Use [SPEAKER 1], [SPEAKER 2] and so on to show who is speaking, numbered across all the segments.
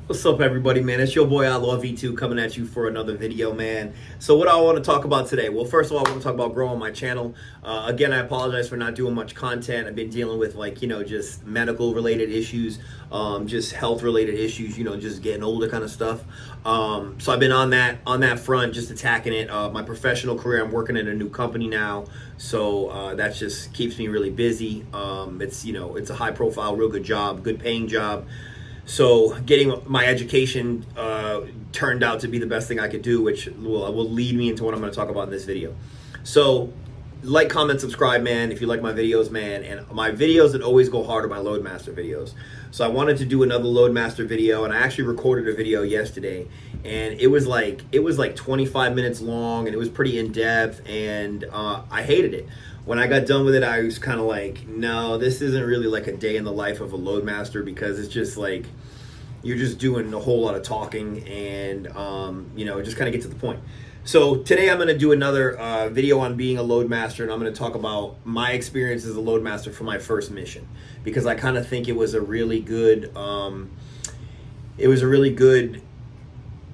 [SPEAKER 1] What's up, everybody, man? It's your boy Outlaw V2 coming at you for another video, man. So what I want to talk about today? Well, first of all, I want to talk about growing my channel. Again, I apologize for not doing much content. I've been dealing with, like, just medical related issues, just health related issues, just getting older kind of stuff. So I've been on that front, just attacking it. My professional career, I'm working at a new company now, so that just keeps me really busy. It's a high profile, real good job, good paying job. So getting my education turned out to be the best thing I could do, which will lead me into what I'm going to talk about in this video. So like, comment, subscribe, man, if you like my videos, man. And my videos that always go hard are my loadmaster videos. So I wanted to do another loadmaster video, and I actually recorded a video yesterday, and it was like 25 minutes long, and it was pretty in depth, and I hated it. When I got done with it, I was kind of like, no, this isn't really like a day in the life of a loadmaster, because it's just like you're just doing a whole lot of talking, and just kind of get to the point. So today I'm going to do another video on being a loadmaster, and I'm going to talk about my experience as a loadmaster for my first mission, because I kind of think it was a really good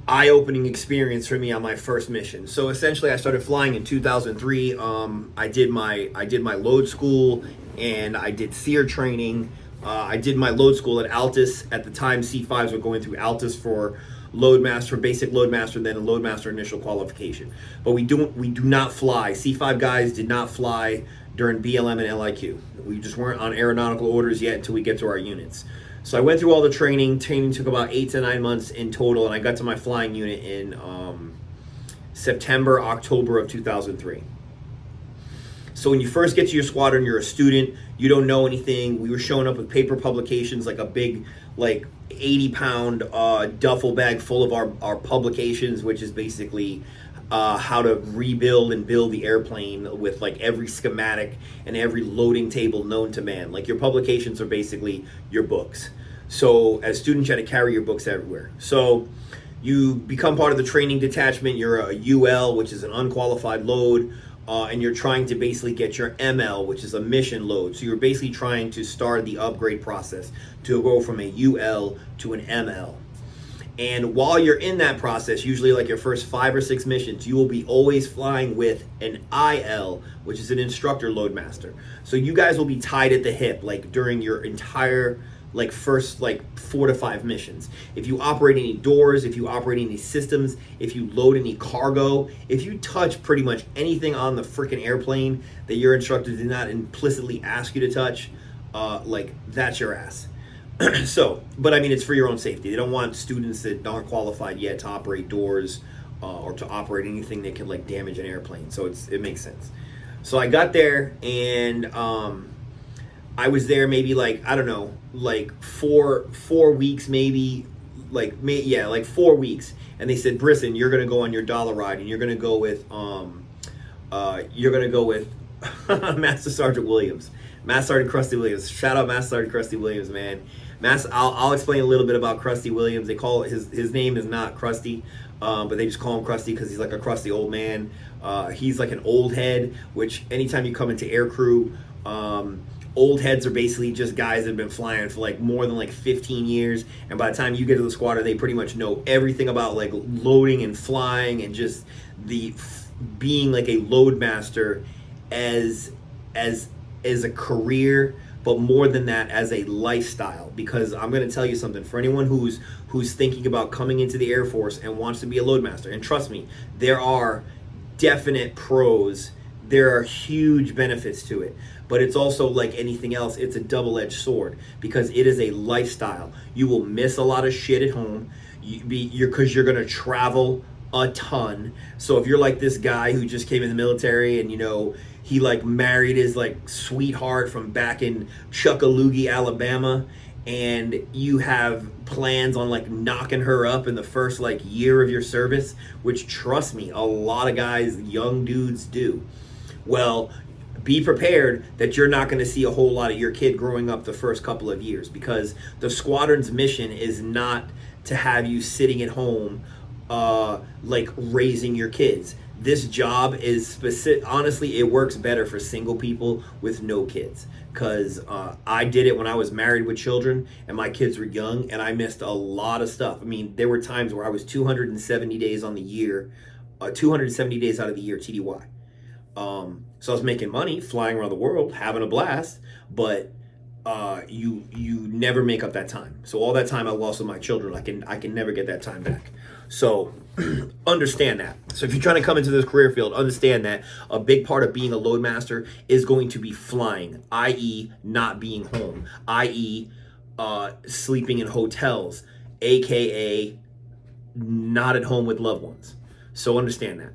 [SPEAKER 1] eye-opening experience for me on my first mission. So essentially, I started flying in 2003. I did my load school, and I did SEER training. I did my load school at Altus. At the time, C5s were going through Altus for loadmaster, basic loadmaster, and then a loadmaster initial qualification. But we do not fly. C5 guys did not fly during BLM and LIQ. We just weren't on aeronautical orders yet until we get to our units. So I went through all the training. Training took about 8 to 9 months in total, and I got to my flying unit in September, October of 2003. So when you first get to your squadron, you're a student, you don't know anything. We were showing up with paper publications, like a big, 80-pound duffel bag full of our publications, which is basically how to rebuild and build the airplane with every schematic and every loading table known to man. Like, your publications are basically your books. So as students, you had to carry your books everywhere. So you become part of the training detachment. You're a UL, which is an unqualified load, and you're trying to basically get your ML, which is a mission load. So you're basically trying to start the upgrade process to go from a UL to an ML. And while you're in that process, usually like your first 5 or 6 missions, you will be always flying with an IL, which is an instructor loadmaster. So you guys will be tied at the hip, during your entire first 4 to 5 missions. If you operate any doors, if you operate any systems, if you load any cargo, if you touch pretty much anything on the freaking airplane that your instructor did not implicitly ask you to touch, that's your ass. So, but I mean, it's for your own safety. They don't want students that aren't qualified yet to operate doors or to operate anything that can damage an airplane. So it makes sense. So I got there, and I was there maybe I don't know, 4 weeks maybe, 4 weeks. And they said, Brisson, you're gonna go on your dollar ride, and you're gonna go with Master Sergeant Williams. Master Sergeant Krusty Williams. Shout out Master Sergeant Krusty Williams, man. I'll explain a little bit about Krusty Williams. They call his name is not Krusty, but they just call him Krusty because he's like a crusty old man. He's like an old head, which anytime you come into air crew, old heads are basically just guys that have been flying for more than 15 years, and by the time you get to the squadron, they pretty much know everything about loading and flying, and just being a loadmaster as a career, but more than that, as a lifestyle. Because I'm going to tell you something, for anyone who's thinking about coming into the Air Force and wants to be a loadmaster, and trust me, there are definite pros, there are huge benefits to it, but it's also like anything else, it's a double-edged sword, because it is a lifestyle. You will miss a lot of shit at home, because you're going to travel a ton. So if you're like this guy who just came in the military, and he married his sweetheart from back in Chuckaloogie, Alabama, and you have plans on knocking her up in the first year of your service, which, trust me, a lot of guys, young dudes, do. Well, be prepared that you're not going to see a whole lot of your kid growing up the first couple of years, because the squadron's mission is not to have you sitting at home raising your kids. this job is specific. Honestly, it works better for single people with no kids. Because I did it when I was married with children and my kids were young, and I missed a lot of stuff. I mean, there were times where I was 270 days on the year, 270 days out of the year TDY. So I was making money, flying around the world, having a blast, but you never make up that time. So all that time I lost with my children, I can never get that time back. So understand that. So if you're trying to come into this career field, understand that a big part of being a loadmaster is going to be flying, i.e. not being home, i.e. Sleeping in hotels, aka not at home with loved ones. So understand that.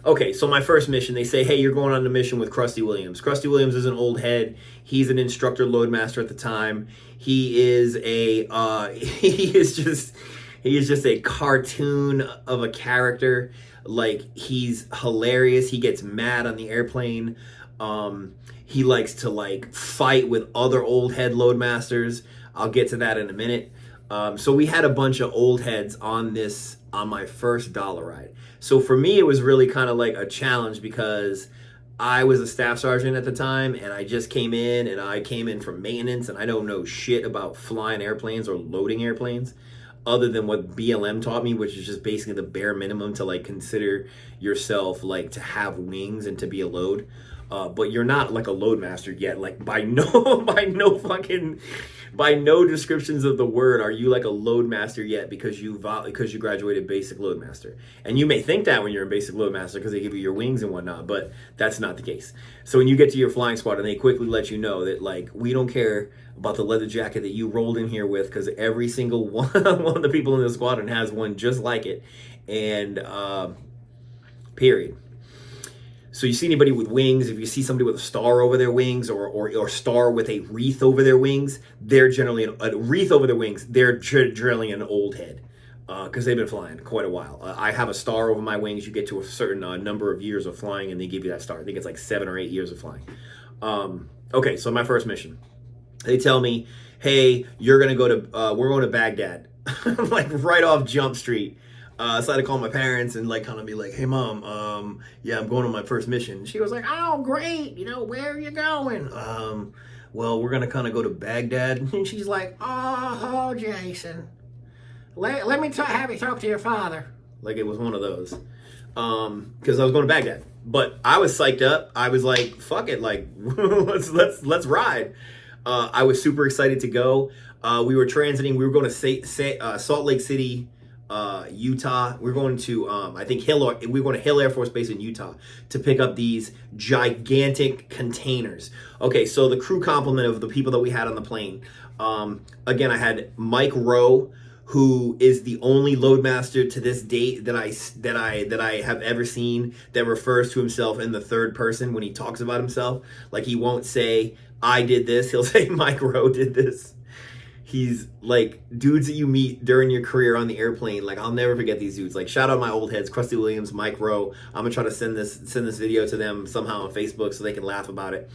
[SPEAKER 1] Okay, so my first mission, they say, hey, you're going on a mission with Krusty Williams. Krusty Williams is an old head. He's an instructor loadmaster at the time. He is he is just a cartoon of a character. Like, he's hilarious. He gets mad on the airplane. He likes to like fight with other old head loadmasters. I'll get to that in a minute. So we had a bunch of old heads on my first dollar ride. So for me, it was really kind of like a challenge because I was a staff sergeant at the time, and I just came in, and I came in from maintenance, and I don't know shit about flying airplanes or loading airplanes other than what BLM taught me, which is just basically the bare minimum to like consider yourself like to have wings and to be a load. But you're not like a loadmaster yet. Like by no descriptions of the word are you like a loadmaster yet because you graduated basic loadmaster. And you may think that when you're in basic loadmaster because they give you your wings and whatnot, but that's not the case. So when you get to your flying squad and they quickly let you know that like we don't care about the leather jacket that you rolled in here with because every single one of the people in the squadron has one just like it, and period. So you see anybody with wings, if you see somebody with a star over their wings or star with a wreath over their wings, they're generally a wreath over their wings. They're generally an old head because they've been flying quite a while. I have a star over my wings. You get to a certain number of years of flying and they give you that star. I think it's like 7 or 8 years of flying. Okay, so my first mission. They tell me, hey, you're going to go to, we're going to Baghdad. Like right off Jump Street. So I had to call my parents and like kind of be like, hey mom, yeah, I'm going on my first mission. She was like, oh great, where are you going? Well, we're gonna kind of go to Baghdad. And she's like, oh Jason, let me have you talk to your father. Like it was one of those, because I was going to Baghdad. But I was psyched up. I was like, fuck it, like let's ride. I was super excited to go. We were transiting. We were going to Salt Lake City, Utah. We're going to I think we're going to Hill Air Force Base in Utah to pick up these gigantic containers. Okay, so the crew complement of the people that we had on the plane. Again, I had Mike Rowe, who is the only loadmaster to this date that I have ever seen that refers to himself in the third person when he talks about himself. Like he won't say I did this, he'll say Mike Rowe did this. He's like dudes that you meet during your career on the airplane. Like I'll never forget these dudes. Like shout out my old heads, Krusty Williams, Mike Rowe. I'm gonna try to send this video to them somehow on Facebook so they can laugh about it.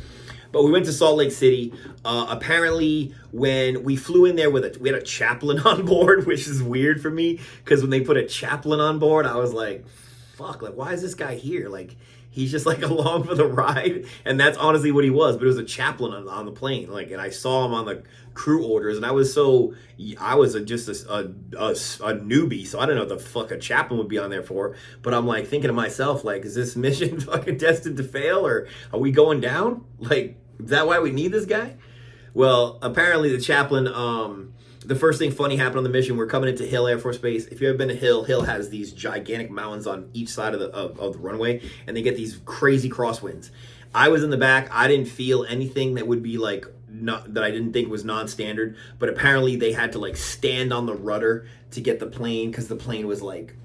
[SPEAKER 1] But we went to Salt Lake City. Apparently, when we flew in there we had a chaplain on board, which is weird for me because when they put a chaplain on board, I was like, fuck, like why is this guy here? Like he's just like along for the ride, and that's honestly what he was. But it was a chaplain on the plane, like, and I saw him on the crew orders, and I was just a newbie, so I don't know what the fuck a chaplain would be on there for. But I'm like thinking to myself, like, is this mission fucking destined to fail, or are we going down? Like, is that why we need this guy? Well, apparently the chaplain. The first thing funny happened on the mission. We're coming into Hill Air Force Base. If you've ever been to Hill has these gigantic mountains on each side of the runway, and they get these crazy crosswinds. I was in the back. I didn't feel anything that would be like that I didn't think was non-standard, but apparently they had to like stand on the rudder to get the plane because the plane was like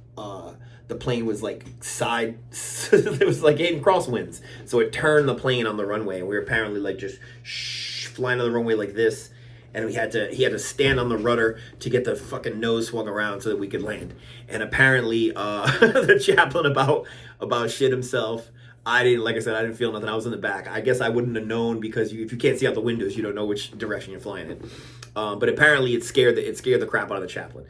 [SPEAKER 1] side. It was like hitting crosswinds, so it turned the plane on the runway, and we were apparently like just flying on the runway like this. And he had to stand on the rudder to get the fucking nose swung around so that we could land. And apparently, the chaplain about shit himself. Like I said, I didn't feel nothing. I was in the back. I guess I wouldn't have known because if you can't see out the windows, you don't know which direction you're flying in. But apparently, it scared the crap out of the chaplain.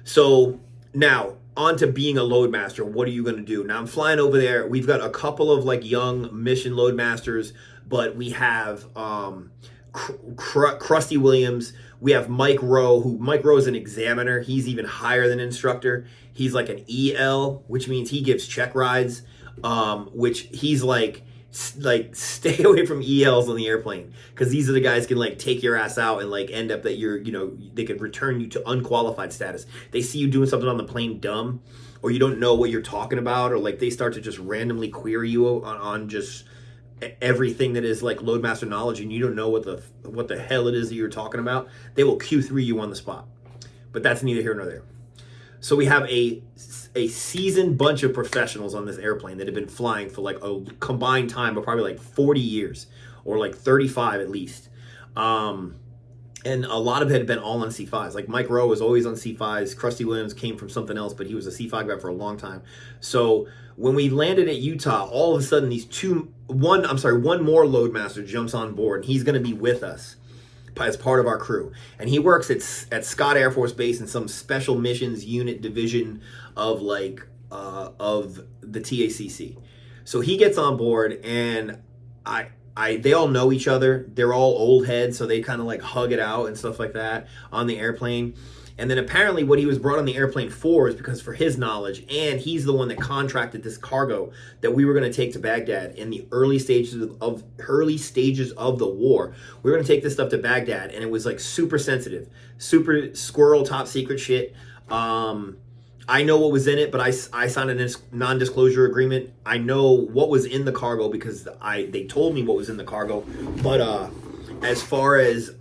[SPEAKER 1] So now on to being a loadmaster. What are you going to do? Now I'm flying over there. We've got a couple of like young mission loadmasters, but we have Krusty Williams. We have Mike Rowe, Mike Rowe is an examiner. He's even higher than instructor. He's like an EL, which means he gives check rides, which he's like stay away from ELs on the airplane, because these are the guys can like take your ass out and like end up that they could return you to unqualified status. They see you doing something on the plane dumb, or you don't know what you're talking about, or like they start to just randomly query you on just everything that is like loadmaster knowledge, and you don't know what the hell it is that you're talking about. They will Q3 you on the spot. But that's neither here nor there. So we have a seasoned bunch of professionals on this airplane that have been flying for like a combined time of probably like 40 years, or like 35 at least. And a lot of it had been all on C5s. Like Mike Rowe was always on C5s. Krusty Williams came from something else, but he was a C5 guy for a long time. So when we landed at Utah, all of a sudden one more loadmaster jumps on board, and he's going to be with us as part of our crew. And he works at Scott Air Force Base in some special missions unit division of of the TACC. So he gets on board, and they all know each other. They're all old heads, so they kind of like hug it out and stuff like that on the airplane. And then apparently what he was brought on the airplane for is because for his knowledge, and he's the one that contracted this cargo that we were going to take to Baghdad in the early stages of the war. We were going to take this stuff to Baghdad, and it was like super sensitive, super squirrel top secret shit. I know what was in it, but I signed a non-disclosure agreement. I know what was in the cargo because they told me what was in the cargo. But as far as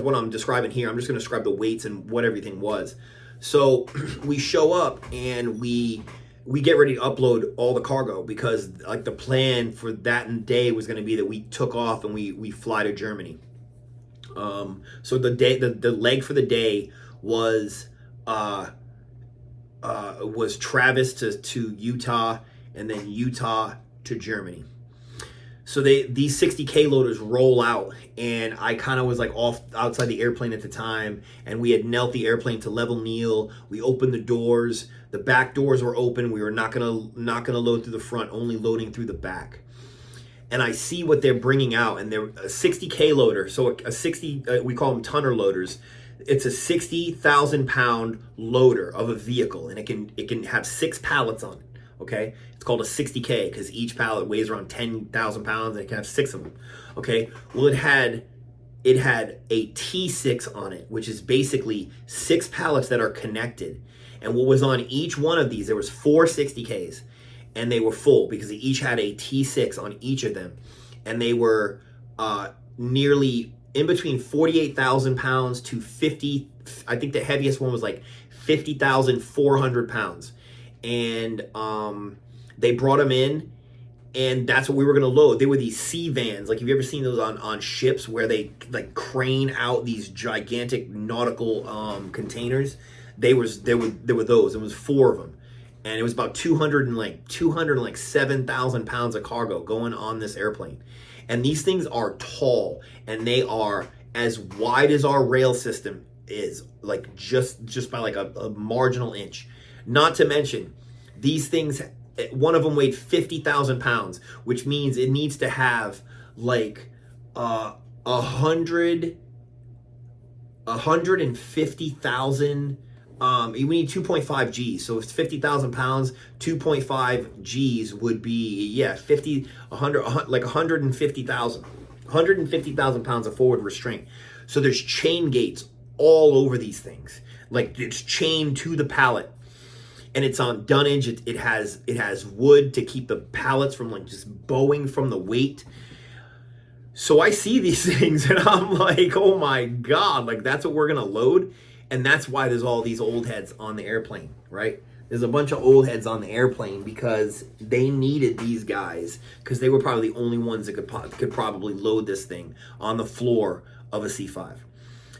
[SPEAKER 1] what I'm describing here, I'm just going to describe the weights and what everything was. So we show up and we get ready to upload all the cargo, because like the plan for that day was going to be that we took off and we fly to Germany. So the leg for the day was Travis to Utah, and then Utah to Germany. So these 60K loaders roll out, and I kind of was like off outside the airplane at the time, and we had knelt the airplane to level kneel. We opened the doors. The back doors were open. We were not gonna load through the front, only loading through the back. And I see what they're bringing out, and they're a 60K loader. So a 60, we call them tonner loaders. It's a 60,000 pound loader of a vehicle, and it can have 6 pallets on it. Okay, it's called a 60K because each pallet weighs around 10,000 pounds, and it can have 6 of them. Okay, well it had a T6 on it, which is basically 6 pallets that are connected. And what was on each one of these, there was 4 60Ks, and they were full because they each had a T6 on each of them, and they were nearly in between 48,000 pounds to 50. I think the heaviest one was like 50,400 pounds. And they brought them in, and that's what we were going to load. They were these sea vans. Like, have you ever seen those on ships where they like crane out these gigantic nautical containers? There were those. There was 4 of them, and it was about 207,000 pounds of cargo going on this airplane. And these things are tall, and they are as wide as our rail system is, like just by like a marginal inch. Not to mention, these things, one of them weighed 50,000 pounds, which means it needs to have like 150,000. We need 2.5 G's. So if it's 50,000 pounds, 2.5 G's would be 150,000 pounds of forward restraint. So there's chain gates all over these things. Like, it's chained to the pallet. And it's on dunnage. It has wood to keep the pallets from like just bowing from the weight. So I see these things and I'm like, oh my God, like that's what we're gonna load. And that's why there's all these old heads on the airplane, right? There's a bunch of old heads on the airplane because they needed these guys, because they were probably the only ones that could probably load this thing on the floor of a C5.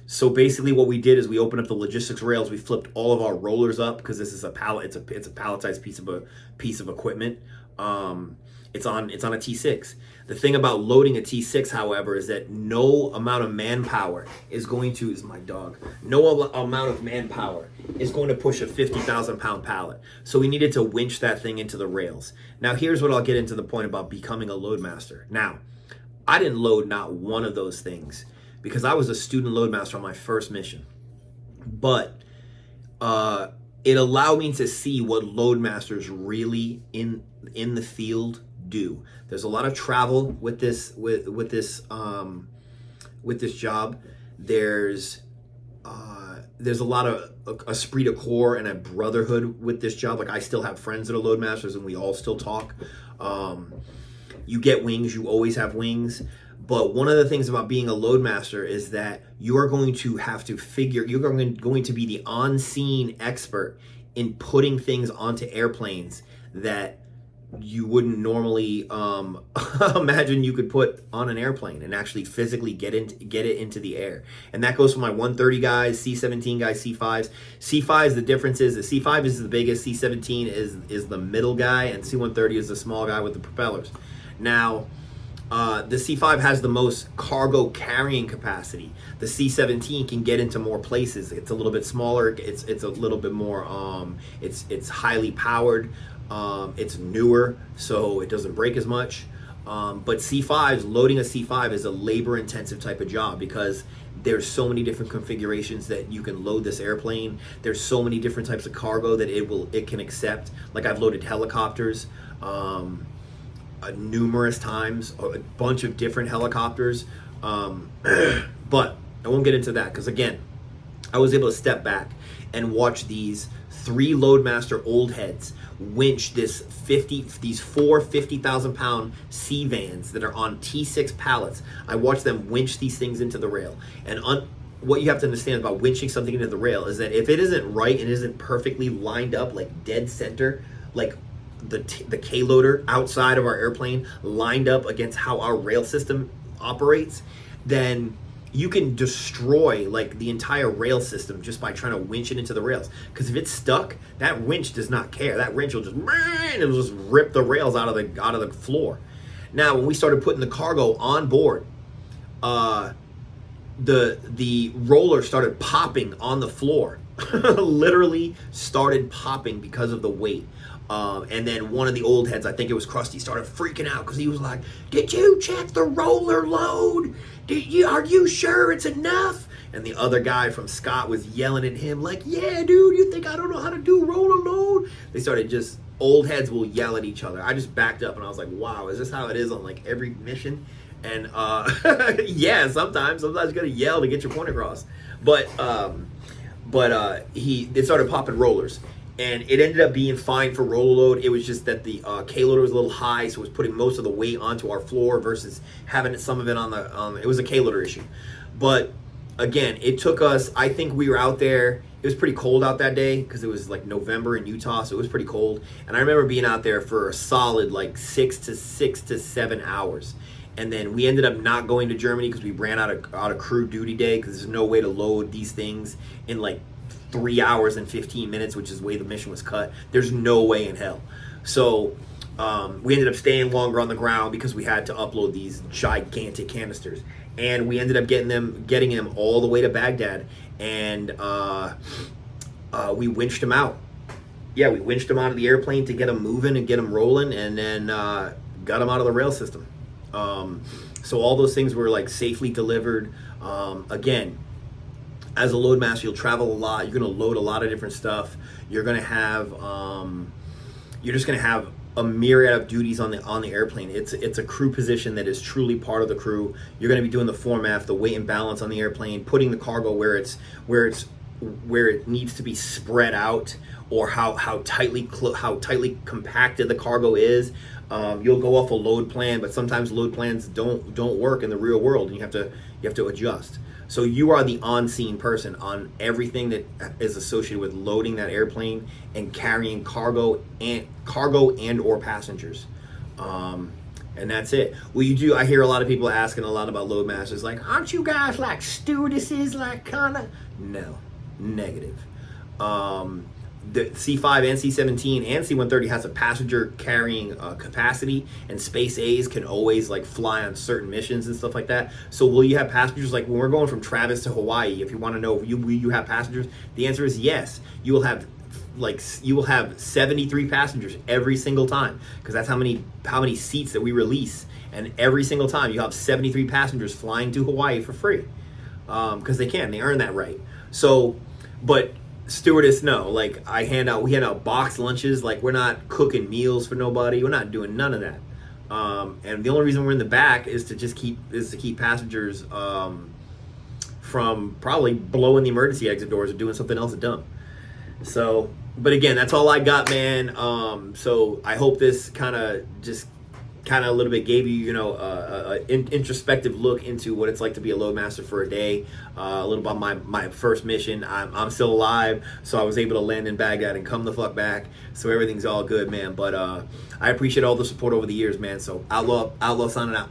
[SPEAKER 1] So basically what we did is we opened up the logistics rails. We flipped all of our rollers up because this is a pallet. It's a palletized piece of equipment. And It's on a T6. The thing about loading a T6, however, is that no amount of manpower is going to, is my dog, no amount of manpower is going to push a 50,000 pound pallet. So we needed to winch that thing into the rails. Now here's what I'll get into the point about becoming a loadmaster. Now, I didn't load not one of those things because I was a student loadmaster on my first mission. But it allowed me to see what loadmasters really in the field do. There's a lot of travel with this job. There's a lot of esprit de corps and a brotherhood with this job. Like I still have friends that are loadmasters and we all still talk. You get wings, you always have wings. But one of the things about being a loadmaster is that you are going to have to you're going to be the on-scene expert in putting things onto airplanes that you wouldn't normally imagine you could put on an airplane and actually physically get it into the air. And that goes for my 130 guys, C-17 guys, C-5s. C-5s, the difference is the C-5 is the biggest, C-17 is the middle guy, and C-130 is the small guy with the propellers. Now, the C-5 has the most cargo carrying capacity. The C-17 can get into more places. It's a little bit smaller. It's a little bit more. It's highly powered. It's newer, so it doesn't break as much. But C-5s, loading a C-5 is a labor-intensive type of job because there's so many different configurations that you can load this airplane. There's so many different types of cargo that it can accept. Like I've loaded helicopters. Numerous times, a bunch of different helicopters, but I won't get into that because again, I was able to step back and watch these 3 loadmaster old heads winch these 4 50,000 pound C vans that are on T6 pallets. I watched them winch these things into the rail. And what you have to understand about winching something into the rail is that if it isn't right and isn't perfectly lined up, like dead center, like the K loader outside of our airplane lined up against how our rail system operates, then you can destroy like the entire rail system just by trying to winch it into the rails. Because if it's stuck, that winch does not care. That winch will just rip the rails out of the floor. Now, when we started putting the cargo on board, the roller started popping on the floor. Literally started popping because of the weight. And then one of the old heads, I think it was Krusty, started freaking out because he was like, "Did you check the roller load? Are you sure it's enough?" And the other guy from Scott was yelling at him like, "Yeah, dude, you think I don't know how to do roller load?" They started just, old heads will yell at each other. I just backed up and I was like, wow, is this how it is on like every mission? And yeah, sometimes you gotta yell to get your point across. But they started popping rollers. And it ended up being fine for roller load. It was just that the K loader was a little high, so it was putting most of the weight onto our floor versus having some of it on the. It was a K loader issue, but again, it took us. I think we were out there. It was pretty cold out that day because it was like November in Utah, so it was pretty cold. And I remember being out there for a solid like 6 to 7 hours. And then we ended up not going to Germany because we ran out of crew duty day because there's no way to load these things in like 3 hours and 15 minutes, which is the way the mission was cut. There's no way in hell. So we ended up staying longer on the ground because we had to upload these gigantic canisters. And we ended up getting them all the way to Baghdad. And we winched them out. Yeah, we winched them out of the airplane to get them moving and get them rolling, and then got them out of the rail system. So all those things were like safely delivered. Again, as a loadmaster, you'll travel a lot. You're going to load a lot of different stuff. You're going to have, you're just going to have a myriad of duties on the airplane. It's a crew position that is truly part of the crew. You're going to be doing the format, the weight and balance on the airplane, putting the cargo where it needs to be spread out, or how tightly compacted the cargo is. You'll go off a load plan, but sometimes load plans don't work in the real world, and you have to adjust. So you are the on-scene person on everything that is associated with loading that airplane and carrying cargo and or passengers. And that's it. Well, I hear a lot of people asking a lot about loadmasters, like, aren't you guys like stewardesses, like kinda? No, negative. the C5 and C17 and C130 has a passenger carrying capacity, and Space A's can always like fly on certain missions and stuff like that. So will you have passengers like when we're going from Travis to Hawaii? If you want to know, will you have passengers? The answer is yes. You will have 73 passengers every single time, because that's how many seats that we release, and every single time you have 73 passengers flying to Hawaii for free, because they earn that right. So, but stewardess, no, like we hand out boxed lunches. Like, we're not cooking meals for nobody. We're not doing none of that. And the only reason we're in the back is to keep passengers from probably blowing the emergency exit doors or doing something else dumb. So, but again, that's all I got, man. So I hope this kind of a little bit gave you, an introspective look into what it's like to be a loadmaster for a day. A little about my first mission. I'm still alive, so I was able to land in Baghdad and come the fuck back. So everything's all good, man. But I appreciate all the support over the years, man. So Outlaw signing out.